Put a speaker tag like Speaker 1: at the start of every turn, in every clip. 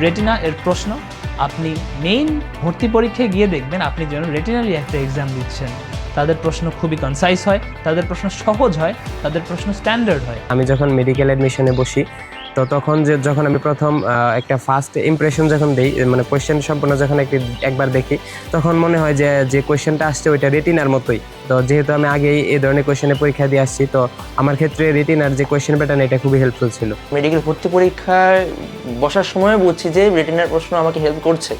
Speaker 1: Retina এর প্রশ্ন আপনি মেইন ভর্তি পরীক্ষায় গিয়ে দেখবেন আপনি যেন রেটিনারই একটা এক্সাম দিচ্ছেন। তাদের প্রশ্ন খুবই কনসাইজ হয়, তাদের প্রশ্ন সহজ হয়, তাদের প্রশ্ন স্ট্যান্ডার্ড হয়।
Speaker 2: আমি যখন মেডিকেল অ্যাডমিশনে বসি তো তখন যখন আমি প্রথম একটা ফার্স্ট ইমপ্রেশন যখন দিই, মানে কোয়েশ্চেন সম্পূর্ণ যখন একবার দেখি, তখন মনে হয় যে কোয়েশ্চেনটা আসছে ওইটা রেটিনার মতোই। তো যেহেতু আমি আগেই এই ধরনের কোয়েশ্চেনে পরীক্ষা দিয়ে আসছি, তো আমার ক্ষেত্রে রেটিনার যে কোয়েশ্চেন প্যাটার্ন এটা খুবই হেল্পফুল ছিল।
Speaker 3: মেডিকেল ভর্তি পরীক্ষায় বসার সময় বুঝছি যে রেটিনার প্রশ্ন আমাকে হেল্প করছে।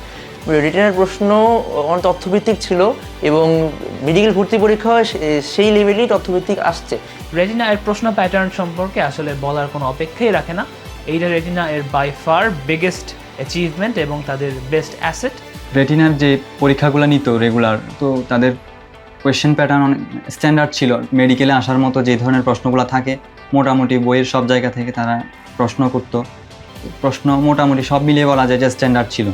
Speaker 3: রেটিনার প্রশ্ন অনেক তথ্যভিত্তিক ছিল এবং মেডিকেল ভর্তি পরীক্ষা সেই লেভেলেই তথ্যভিত্তিক আসছে।
Speaker 1: রেটিনা এর প্রশ্ন প্যাটার্ন সম্পর্কে আসলে বলার কোনো অপেক্ষাই রাখে না। এইটা রেটিনা এর বাই ফার বিগেস্ট অ্যাচিভমেন্ট এবং তাদের বেস্ট অ্যাসেট।
Speaker 4: রেটিনার যে পরীক্ষাগুলো নিত রেগুলার, তো তাদের কোয়েশ্চেন প্যাটার্ন অনেক স্ট্যান্ডার্ড ছিল। মেডিকেলে আসার মতো যে ধরনের প্রশ্নগুলো থাকে মোটামুটি বইয়ের সব জায়গা থেকে তারা প্রশ্ন করতো। প্রশ্ন মোটামুটি সব মিলিয়ে বলা যায় যে স্ট্যান্ডার্ড ছিল।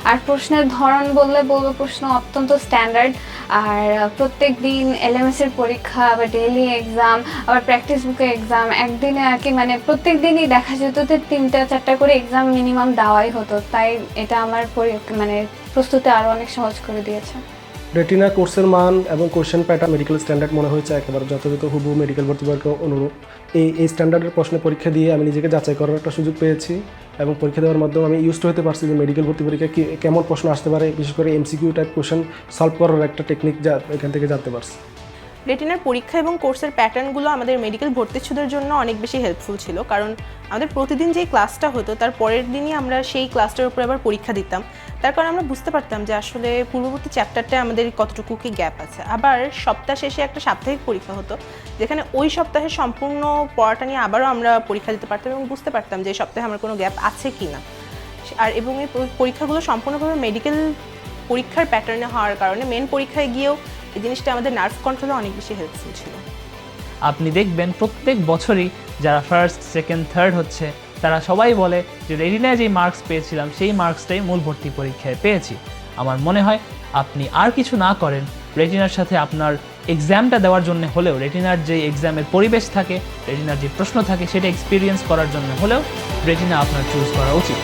Speaker 5: আর প্রশ্নের ধরন বললে বলবো প্রশ্ন অত্যন্ত স্ট্যান্ডার্ড। আর প্রত্যেক দিন এলএমএস এর পরীক্ষা, আবার ডেইলি এক্সাম, আবার প্র্যাকটিস বুকে এক্সাম, একদিনে আর কি মানে প্রত্যেক দিনই দেখা যেত যে 3-4টা করে এক্সাম মিনিমাম দেওয়াই হতো। তাই এটা আমার মানে প্রস্তুতি আরও অনেক সহজ করে দিয়েছে।
Speaker 6: রেটিনা কোর্সের মান এবং কোশ্চেন প্যাটার্ন মেডিকেল স্ট্যান্ডার্ড মনে হয়েছে একেবারে যথাযথ হুবহু মেডিকেল ভর্তি পরীক্ষা অনুরূপ। এই স্ট্যান্ডার্ডের প্রশ্নে পরীক্ষা দিয়ে আমি নিজেকে যাচাই করার একটা সুযোগ পেয়েছি এবং পরীক্ষা দেওয়ার মাধ্যমে আমি ইউজড হতে পারছি যে মেডিকেল ভর্তি পরীক্ষা কেমন প্রশ্ন আসতে পারে, বিশেষ করে এমসিকিউ টাইপ কোশ্চেন সলভ করার একটা টেকনিক এখান থেকে জানতে পারছি।
Speaker 7: রেটিনার পরীক্ষা এবং কোর্সের প্যাটার্নগুলো আমাদের মেডিকেল ভর্তিচ্ছুদের জন্য অনেক বেশি হেল্পফুল ছিল, কারণ আমাদের প্রতিদিন যেই ক্লাসটা হতো তার পরের দিনই আমরা সেই ক্লাসটার উপরে আবার পরীক্ষা দিতাম। তার কারণে আমরা বুঝতে পারতাম যে আসলে পূর্ববর্তী চ্যাপ্টারটায় আমাদের কতটুকু কি গ্যাপ আছে। আবার সপ্তাহ শেষে একটা সাপ্তাহিক পরীক্ষা হতো, যেখানে ওই সপ্তাহের সম্পূর্ণ পড়াটা নিয়ে আবারও আমরা পরীক্ষা দিতে পারতাম এবং বুঝতে পারতাম যে এই সপ্তাহে আমার কোনো গ্যাপ আছে কি না। আর এবং এই পরীক্ষাগুলো সম্পূর্ণভাবে মেডিকেল পরীক্ষার প্যাটার্নে হওয়ার কারণে মেন পরীক্ষায় গিয়েও এই জিনিসটা আমাদের নার্ভ কন্ট্রোলে অনেক বেশি হেল্পফুল ছিল।
Speaker 1: আপনি দেখবেন প্রত্যেক বছরই যারা ফার্স্ট, সেকেন্ড, থার্ড হচ্ছে তারা সবাই বলে যে রেটিনায় যেই মার্কস পেয়েছিলাম সেই মার্কসটাই মূল ভর্তি পরীক্ষায় পেয়েছি। আমার মনে হয় আপনি আর কিছু না করেন, রেটিনার সাথে আপনার এক্সামটা দেওয়ার জন্য হলেও, রেটিনার যে এক্সামের পরিবেশ থাকে, রেটিনার যে প্রশ্ন থাকে সেটা এক্সপিরিয়েন্স করার জন্য হলেও রেটিনা আপনার চুজ করা উচিত।